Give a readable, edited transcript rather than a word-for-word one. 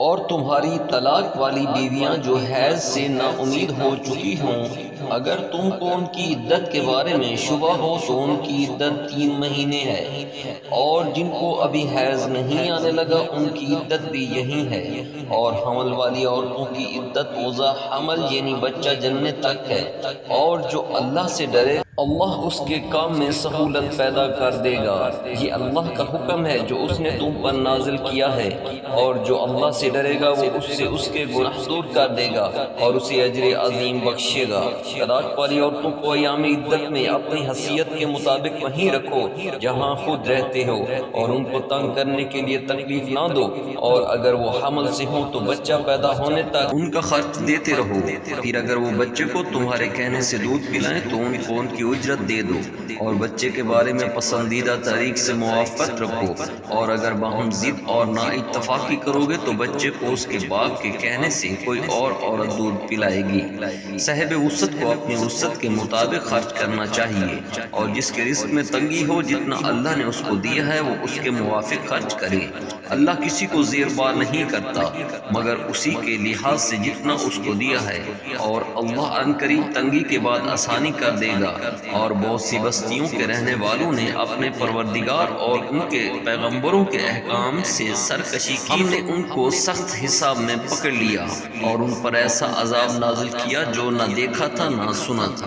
اور تمہاری طلاق والی بیویاں جو حیض سے نا امید ہو چکی ہوں، اگر تم کو ان کی عدت کے بارے میں شبہ ہو تو ان کی عدت 3 مہینے ہے، اور جن کو ابھی حیض نہیں آنے لگا ان کی عدت بھی یہی ہے، اور حمل والی عورتوں کی عدت وضع حمل یعنی بچہ جننے تک ہے، اور جو اللہ سے ڈرے اللہ اس کے کام میں سہولت پیدا کر دے گا۔ یہ اللہ کا حکم ہے جو اس نے تم پر نازل کیا ہے، اور جو اللہ سے ڈرے گا وہ اس سے اس کے گناہ دور کر دے گا اور اسے اجر عظیم بخشے گا۔ طلاق والی عورتوں کو ایام عدت میں اپنی حیثیت کے مطابق وہیں رکھو جہاں خود رہتے ہو، اور ان کو تنگ کرنے کے لیے تکلیف نہ دو، اور اگر وہ حمل سے ہوں تو بچہ پیدا ہونے تک ان کا خرچ دیتے رہو، پھر اگر وہ بچے کو تمہارے کہنے سے دودھ پلائیں تو ان کو ان کی اجرت دے دو، اور بچے کے بارے میں پسندیدہ طریق سے موافقت رکھو، اور اگر باہم ضد اور نا اتفاقی کرو گے تو بچے کو اس کے باپ کے کہنے سے کوئی اور عورت دودھ پلائے گی۔ صاحب وسعت کو اپنی وسعت کے مطابق خرچ کرنا چاہیے، اور جس کے رزق میں تنگی ہو جتنا اللہ نے اس کو دیا ہے وہ اس کے موافق خرچ کرے۔ اللہ کسی کو زیر بار نہیں کرتا مگر اسی کے لحاظ سے جتنا اس کو دیا ہے، اور اللہ ان قریب تنگی کے بعد آسانی کر دے گا۔ اور بہت سی بستیوں کے رہنے والوں نے اپنے پروردگار اور ان کے پیغمبروں کے احکام سے سرکشی کی، ہم نے ان کو سخت حساب میں پکڑ لیا اور ان پر ایسا عذاب نازل کیا جو نہ دیکھا تھا نہ سنا تھا۔